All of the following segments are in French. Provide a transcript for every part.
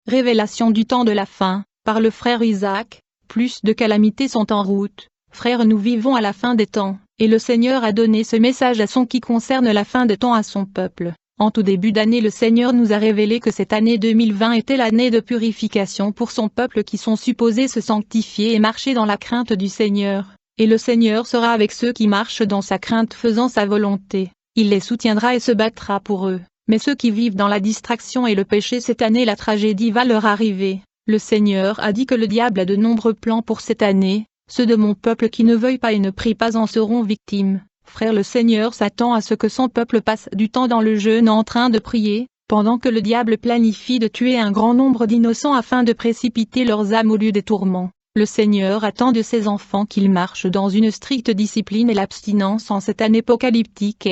Révélation du temps de la fin, par le frère Isaac. Plus de calamités sont en route. Frères, nous vivons à la fin des temps, et le Seigneur a donné ce message à son qui concerne la fin des temps à son peuple. En tout début d'année, le Seigneur nous a révélé que cette année 2020 était l'année de purification pour son peuple qui sont supposés se sanctifier et marcher dans la crainte du Seigneur. Et le Seigneur sera avec ceux qui marchent dans sa crainte faisant sa volonté. Il les soutiendra et se battra pour eux. Mais ceux qui vivent dans la distraction et le péché cette année, la tragédie va leur arriver. Le Seigneur a dit que le diable a de nombreux plans pour cette année. Ceux de mon peuple qui ne veuillent pas et ne prient pas en seront victimes. Frère, le Seigneur s'attend à ce que son peuple passe du temps dans le jeûne en train de prier, pendant que le diable planifie de tuer un grand nombre d'innocents afin de précipiter leurs âmes au lieu des tourments. Le Seigneur attend de ses enfants qu'ils marchent dans une stricte discipline et l'abstinence en cette année apocalyptique.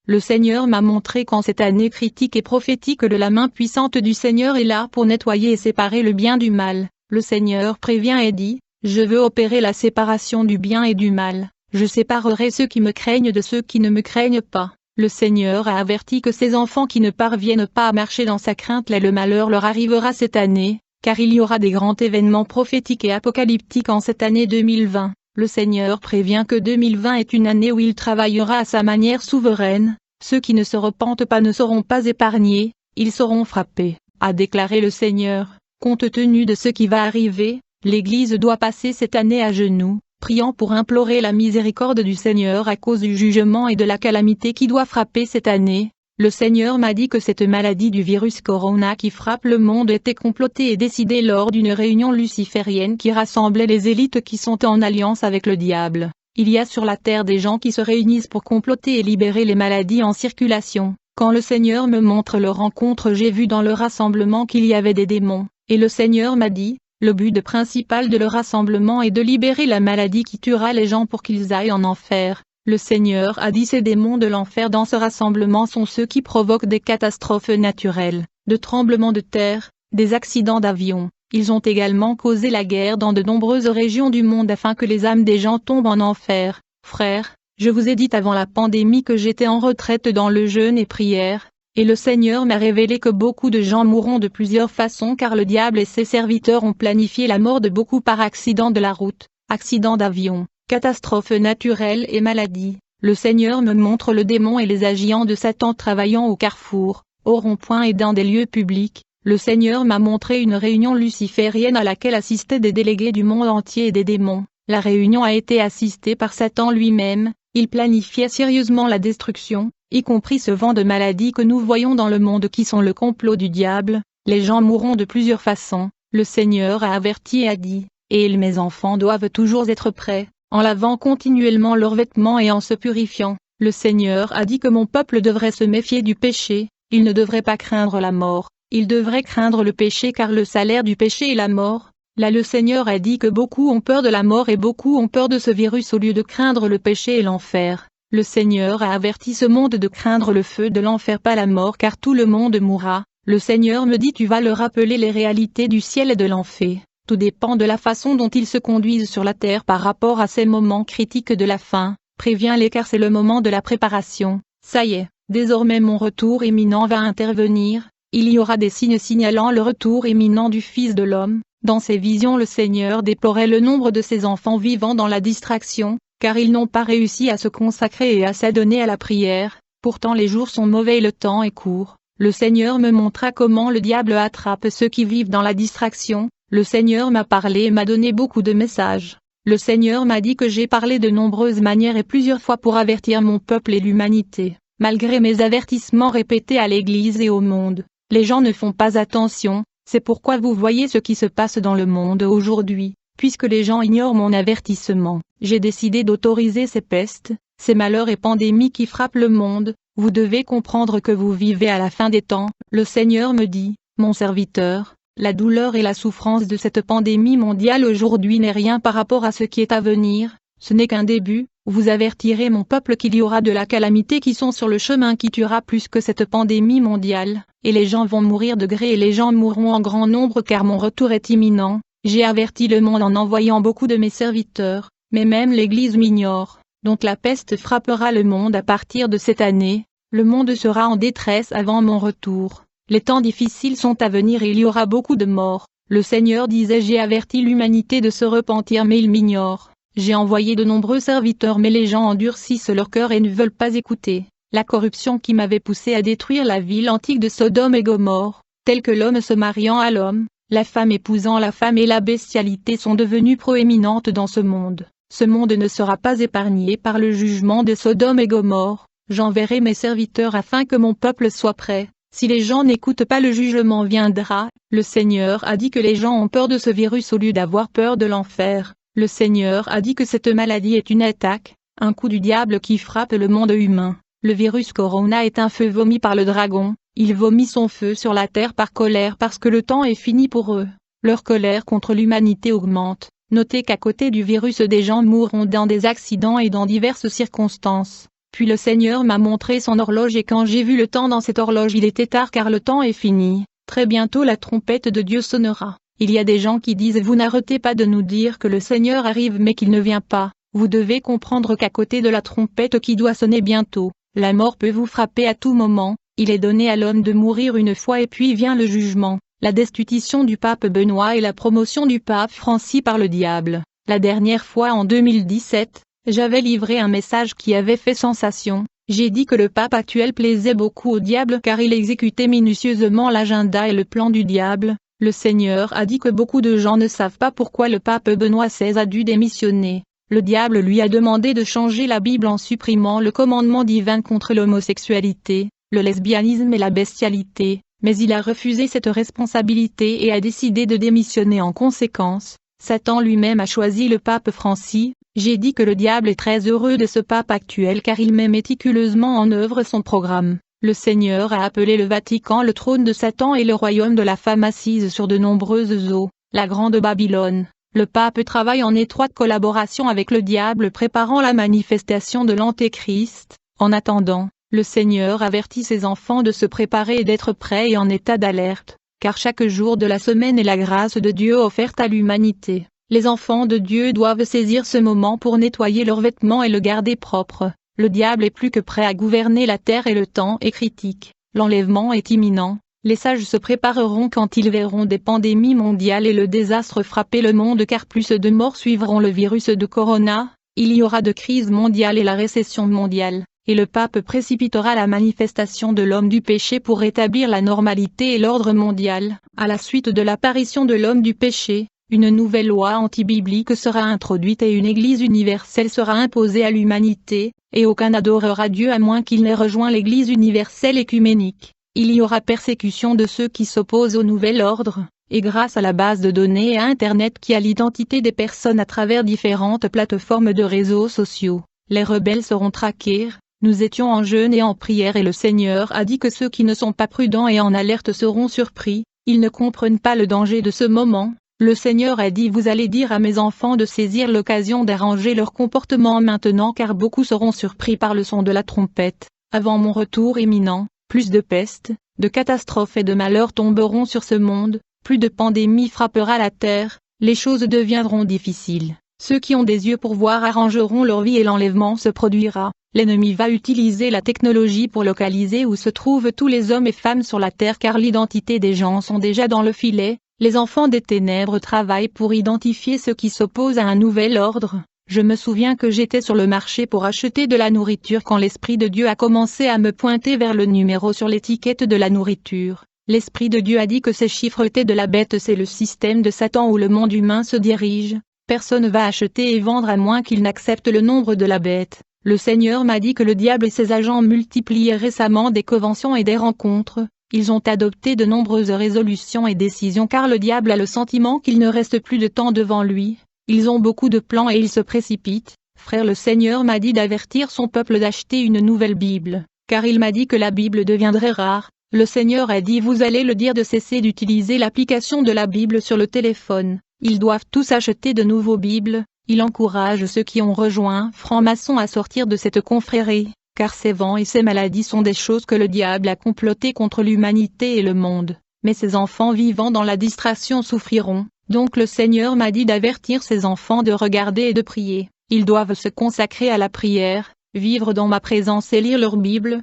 Le Seigneur m'a montré qu'en cette année critique et prophétique la main puissante du Seigneur est là pour nettoyer et séparer le bien du mal. Le Seigneur prévient et dit, je veux opérer la séparation du bien et du mal. Je séparerai ceux qui me craignent de ceux qui ne me craignent pas. Le Seigneur a averti que ces enfants qui ne parviennent pas à marcher dans sa crainte, le malheur leur arrivera cette année, car il y aura des grands événements prophétiques et apocalyptiques en cette année 2020. Le Seigneur prévient que 2020 est une année où il travaillera à sa manière souveraine. Ceux qui ne se repentent pas ne seront pas épargnés, ils seront frappés, a déclaré le Seigneur. Compte tenu de ce qui va arriver, l'Église doit passer cette année à genoux, priant pour implorer la miséricorde du Seigneur à cause du jugement et de la calamité qui doit frapper cette année. Le Seigneur m'a dit que cette maladie du virus Corona qui frappe le monde était complotée et décidée lors d'une réunion luciférienne qui rassemblait les élites qui sont en alliance avec le diable. Il y a sur la terre des gens qui se réunissent pour comploter et libérer les maladies en circulation. Quand le Seigneur me montre leur rencontre, j'ai vu dans le rassemblement qu'il y avait des démons, et le Seigneur m'a dit, le but principal de leur rassemblement est de libérer la maladie qui tuera les gens pour qu'ils aillent en enfer. Le Seigneur a dit ces démons de l'enfer dans ce rassemblement sont ceux qui provoquent des catastrophes naturelles, de tremblements de terre, des accidents d'avion. Ils ont également causé la guerre dans de nombreuses régions du monde afin que les âmes des gens tombent en enfer. Frères, je vous ai dit avant la pandémie que j'étais en retraite dans le jeûne et prière, et le Seigneur m'a révélé que beaucoup de gens mourront de plusieurs façons car le diable et ses serviteurs ont planifié la mort de beaucoup par accident de la route, accident d'avion, catastrophes naturelles et maladies. Le Seigneur me montre le démon et les agents de Satan travaillant au carrefour, au rond-point et dans des lieux publics. Le Seigneur m'a montré une réunion luciférienne à laquelle assistaient des délégués du monde entier et des démons. La réunion a été assistée par Satan lui-même, il planifiait sérieusement la destruction, y compris ce vent de maladie que nous voyons dans le monde qui sont le complot du diable. Les gens mourront de plusieurs façons. Le Seigneur a averti et a dit, et mes enfants doivent toujours être prêts, en lavant continuellement leurs vêtements et en se purifiant. Le Seigneur a dit que mon peuple devrait se méfier du péché, il ne devrait pas craindre la mort. Il devrait craindre le péché car le salaire du péché est la mort. Là le Seigneur a dit que beaucoup ont peur de la mort et beaucoup ont peur de ce virus au lieu de craindre le péché et l'enfer. Le Seigneur a averti ce monde de craindre le feu de l'enfer pas la mort car tout le monde mourra. Le Seigneur me dit tu vas leur rappeler les réalités du ciel et de l'enfer. Tout dépend de la façon dont ils se conduisent sur la terre par rapport à ces moments critiques de la fin. Préviens-les car c'est le moment de la préparation. Ça y est, désormais mon retour imminent va intervenir. Il y aura des signes signalant le retour imminent du Fils de l'homme. Dans ses visions le Seigneur déplorait le nombre de ses enfants vivant dans la distraction, car ils n'ont pas réussi à se consacrer et à s'adonner à la prière. Pourtant les jours sont mauvais et le temps est court. Le Seigneur me montra comment le diable attrape ceux qui vivent dans la distraction. Le Seigneur m'a parlé et m'a donné beaucoup de messages. Le Seigneur m'a dit que j'ai parlé de nombreuses manières et plusieurs fois pour avertir mon peuple et l'humanité. Malgré mes avertissements répétés à l'Église et au monde, les gens ne font pas attention, c'est pourquoi vous voyez ce qui se passe dans le monde aujourd'hui. Puisque les gens ignorent mon avertissement, j'ai décidé d'autoriser ces pestes, ces malheurs et pandémies qui frappent le monde. Vous devez comprendre que vous vivez à la fin des temps. Le Seigneur me dit, mon serviteur, la douleur et la souffrance de cette pandémie mondiale aujourd'hui n'est rien par rapport à ce qui est à venir, ce n'est qu'un début. Vous avertirez mon peuple qu'il y aura de la calamité qui sont sur le chemin qui tuera plus que cette pandémie mondiale, et les gens vont mourir de gré et les gens mourront en grand nombre car mon retour est imminent. J'ai averti le monde en envoyant beaucoup de mes serviteurs, mais même l'Église m'ignore, donc la peste frappera le monde à partir de cette année, le monde sera en détresse avant mon retour. les temps difficiles sont à venir et il y aura beaucoup de morts. Le Seigneur disait: j'ai averti l'humanité de se repentir mais ils m'ignorent. J'ai envoyé de nombreux serviteurs mais les gens endurcissent leur cœur et ne veulent pas écouter. La corruption qui m'avait poussé à détruire la ville antique de Sodome et Gomorrhe, telle que l'homme se mariant à l'homme, la femme épousant la femme et la bestialité sont devenues proéminentes dans ce monde. Ce monde ne sera pas épargné par le jugement de Sodome et Gomorrhe. J'enverrai mes serviteurs afin que mon peuple soit prêt. Si les gens n'écoutent pas, le jugement viendra. Le Seigneur a dit que les gens ont peur de ce virus au lieu d'avoir peur de l'enfer. Le Seigneur a dit que cette maladie est une attaque, un coup du diable qui frappe le monde humain. Le virus Corona est un feu vomi par le dragon. Il vomit son feu sur la terre par colère parce que le temps est fini pour eux. Leur colère contre l'humanité augmente. Notez qu'à côté du virus, des gens mourront dans des accidents et dans diverses circonstances. Puis le Seigneur m'a montré son horloge et quand j'ai vu le temps dans cette horloge, il était tard car le temps est fini. Très bientôt la trompette de Dieu sonnera. Il y a des gens qui disent: vous n'arrêtez pas de nous dire que le Seigneur arrive mais qu'il ne vient pas. Vous devez comprendre qu'à côté de la trompette qui doit sonner bientôt, la mort peut vous frapper à tout moment. Il est donné à l'homme de mourir une fois et puis vient le jugement, la destitution du pape Benoît et la promotion du pape Francis par le diable. La dernière fois en 2017, j'avais livré un message qui avait fait sensation. J'ai dit que le pape actuel plaisait beaucoup au diable car il exécutait minutieusement l'agenda et le plan du diable. Le Seigneur a dit que beaucoup de gens ne savent pas pourquoi le pape Benoît XVI a dû démissionner. Le diable lui a demandé de changer la Bible en supprimant le commandement divin contre l'homosexualité, le lesbianisme et la bestialité, mais il a refusé cette responsabilité et a décidé de démissionner en conséquence. Satan lui-même a choisi le pape Francis. J'ai dit que le diable est très heureux de ce pape actuel car il met méticuleusement en œuvre son programme. Le Seigneur a appelé le Vatican le trône de Satan et le royaume de la femme assise sur de nombreuses eaux, la grande Babylone. Le pape travaille en étroite collaboration avec le diable préparant la manifestation de l'Antéchrist. En attendant, le Seigneur avertit ses enfants de se préparer et d'être prêts et en état d'alerte, car chaque jour de la semaine est la grâce de Dieu offerte à l'humanité. Les enfants de Dieu doivent saisir ce moment pour nettoyer leurs vêtements et le garder propre. Le diable est plus que prêt à gouverner la terre et le temps est critique. L'enlèvement est imminent. Les sages se prépareront quand ils verront des pandémies mondiales et le désastre frapper le monde car plus de morts suivront le virus de Corona. Il y aura de crise mondiale et la récession mondiale. Et le pape précipitera la manifestation de l'homme du péché pour rétablir la normalité et l'ordre mondial. À la suite de l'apparition de l'homme du péché, une nouvelle loi anti-biblique sera introduite et une église universelle sera imposée à l'humanité, et aucun n'adorera Dieu à moins qu'il n'ait rejoint l'église universelle écuménique. Il y aura persécution de ceux qui s'opposent au nouvel ordre, et grâce à la base de données et à Internet qui a l'identité des personnes à travers différentes plateformes de réseaux sociaux, les rebelles seront traqués. Nous étions en jeûne et en prière et le Seigneur a dit que ceux qui ne sont pas prudents et en alerte seront surpris, ils ne comprennent pas le danger de ce moment. Le Seigneur a dit: vous allez dire à mes enfants de saisir l'occasion d'arranger leur comportement maintenant car beaucoup seront surpris par le son de la trompette. Avant mon retour imminent, plus de peste, de catastrophes et de malheurs tomberont sur ce monde, plus de pandémie frappera la terre, les choses deviendront difficiles. Ceux qui ont des yeux pour voir arrangeront leur vie et l'enlèvement se produira. L'ennemi va utiliser la technologie pour localiser où se trouvent tous les hommes et femmes sur la terre car l'identité des gens sont déjà dans le filet. Les enfants des ténèbres travaillent pour identifier ceux qui s'opposent à un nouvel ordre. Je me souviens que j'étais sur le marché pour acheter de la nourriture quand l'Esprit de Dieu a commencé à me pointer vers le numéro sur l'étiquette de la nourriture. L'Esprit de Dieu a dit que ces chiffres étaient de la bête, c'est le système de Satan où le monde humain se dirige. Personne ne va acheter et vendre à moins qu'il n'accepte le nombre de la bête. Le Seigneur m'a dit que le diable et ses agents multipliaient récemment des conventions et des rencontres. Ils ont adopté de nombreuses résolutions et décisions car le diable a le sentiment qu'il ne reste plus de temps devant lui. Ils ont beaucoup de plans et ils se précipitent. Frère, le Seigneur m'a dit d'avertir son peuple d'acheter une nouvelle Bible, car il m'a dit que la Bible deviendrait rare. Le Seigneur a dit: vous allez le dire de cesser d'utiliser l'application de la Bible sur le téléphone. Ils doivent tous acheter de nouveaux Bibles. Il encourage ceux qui ont rejoint franc-maçon à sortir de cette confrérie, car ces vents et ces maladies sont des choses que le diable a complotées contre l'humanité et le monde. Mais ces enfants vivant dans la distraction souffriront, donc le Seigneur m'a dit d'avertir ces enfants de regarder et de prier. Ils doivent se consacrer à la prière, vivre dans ma présence et lire leur Bible.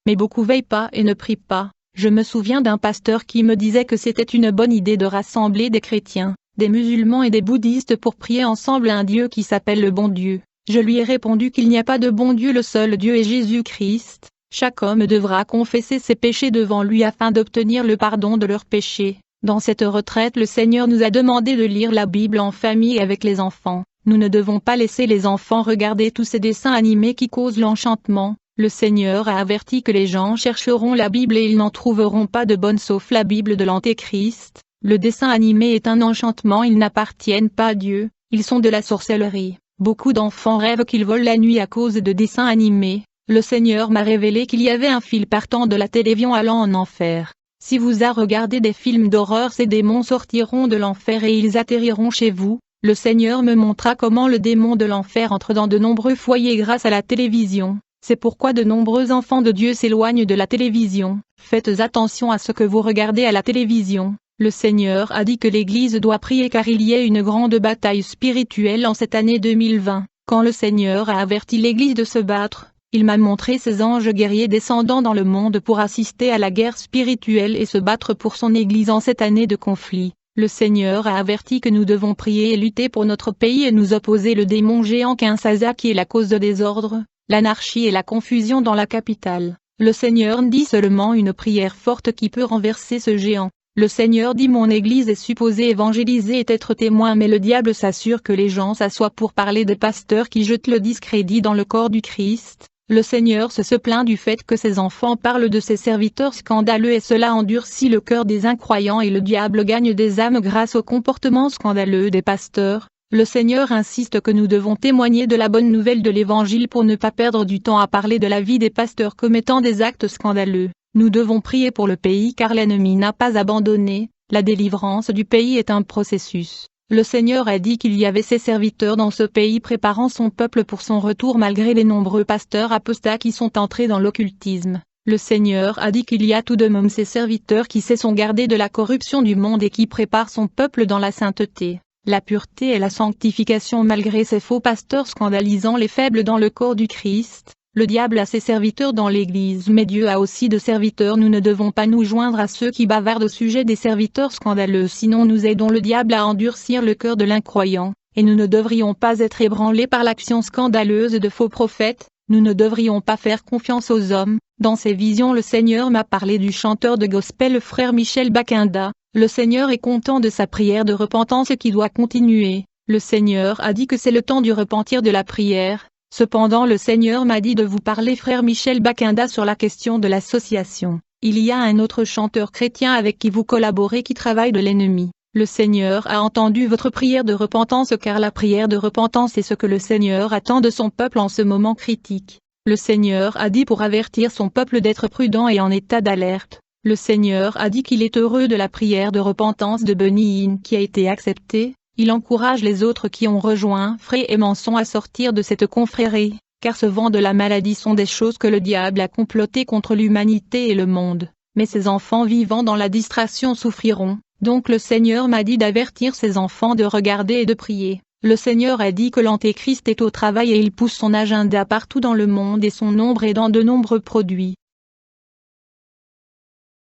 Mais beaucoup veillent pas et ne prient pas. Je me souviens d'un pasteur qui me disait que c'était une bonne idée de rassembler des chrétiens, des musulmans et des bouddhistes pour prier ensemble à un Dieu qui s'appelle le bon Dieu. Je lui ai répondu qu'il n'y a pas de bon Dieu, le seul Dieu est Jésus-Christ. Chaque homme devra confesser ses péchés devant lui afin d'obtenir le pardon de leurs péchés. Dans cette retraite, le Seigneur nous a demandé de lire la Bible en famille avec les enfants. Nous ne devons pas laisser les enfants regarder tous ces dessins animés qui causent l'enchantement. Le Seigneur a averti que les gens chercheront la Bible et ils n'en trouveront pas de bonne sauf la Bible de l'Antéchrist. Le dessin animé est un enchantement, ils n'appartiennent pas à Dieu, ils sont de la sorcellerie. Beaucoup d'enfants rêvent qu'ils volent la nuit à cause de dessins animés. Le Seigneur m'a révélé qu'il y avait un fil partant de la télévision allant en enfer. Si vous regardez des films d'horreur, ces démons sortiront de l'enfer et ils atterriront chez vous. Le Seigneur me montra comment le démon de l'enfer entre dans de nombreux foyers grâce à la télévision. C'est pourquoi de nombreux enfants de Dieu s'éloignent de la télévision. Faites attention à ce que vous regardez à la télévision. Le Seigneur a dit que l'Église doit prier car il y a une grande bataille spirituelle en cette année 2020. Quand le Seigneur a averti l'Église de se battre, il m'a montré ses anges guerriers descendant dans le monde pour assister à la guerre spirituelle et se battre pour son Église en cette année de conflit. Le Seigneur a averti que nous devons prier et lutter pour notre pays et nous opposer le démon géant Kinshasa qui est la cause de désordre, l'anarchie et la confusion dans la capitale. Le Seigneur dit seulement une prière forte qui peut renverser ce géant. Le Seigneur dit mon Église est supposée évangéliser et être témoin, mais le diable s'assure que les gens s'assoient pour parler des pasteurs qui jettent le discrédit dans le corps du Christ. Le Seigneur se plaint du fait que ses enfants parlent de ses serviteurs scandaleux et cela endurcit le cœur des incroyants et le diable gagne des âmes grâce au comportement scandaleux des pasteurs. Le Seigneur insiste que nous devons témoigner de la bonne nouvelle de l'Évangile pour ne pas perdre du temps à parler de la vie des pasteurs commettant des actes scandaleux. Nous devons prier pour le pays car l'ennemi n'a pas abandonné, la délivrance du pays est un processus. Le Seigneur a dit qu'il y avait ses serviteurs dans ce pays préparant son peuple pour son retour malgré les nombreux pasteurs apostats qui sont entrés dans l'occultisme. Le Seigneur a dit qu'il y a tout de même ses serviteurs qui se sont gardés de la corruption du monde et qui préparent son peuple dans la sainteté, la pureté et la sanctification malgré ces faux pasteurs scandalisant les faibles dans le corps du Christ. Le diable a ses serviteurs dans l'Église mais Dieu a aussi de serviteurs. Nous ne devons pas nous joindre à ceux qui bavardent au sujet des serviteurs scandaleux sinon nous aidons le diable à endurcir le cœur de l'incroyant, et nous ne devrions pas être ébranlés par l'action scandaleuse de faux prophètes, nous ne devrions pas faire confiance aux hommes. Dans ses visions le Seigneur m'a parlé du chanteur de gospel frère Michel Bakunda. Le Seigneur est content de sa prière de repentance qui doit continuer. Le Seigneur a dit que c'est le temps du repentir de la prière. Cependant le Seigneur m'a dit de vous parler frère Michel Bakunda sur la question de l'association. Il y a un autre chanteur chrétien avec qui vous collaborez qui travaille de l'ennemi. Le Seigneur a entendu votre prière de repentance car la prière de repentance est ce que le Seigneur attend de son peuple en ce moment critique. Le Seigneur a dit pour avertir son peuple d'être prudent et en état d'alerte. Le Seigneur a dit qu'il est heureux de la prière de repentance de Benny Hinn qui a été acceptée. Il encourage les autres qui ont rejoint Frère et Manson à sortir de cette confrérie, car ce vent de la maladie sont des choses que le diable a complotées contre l'humanité et le monde. Mais ces enfants vivant dans la distraction souffriront, donc le Seigneur m'a dit d'avertir ses enfants de regarder et de prier. Le Seigneur a dit que l'Antéchrist est au travail et il pousse son agenda partout dans le monde et son ombre est dans de nombreux produits.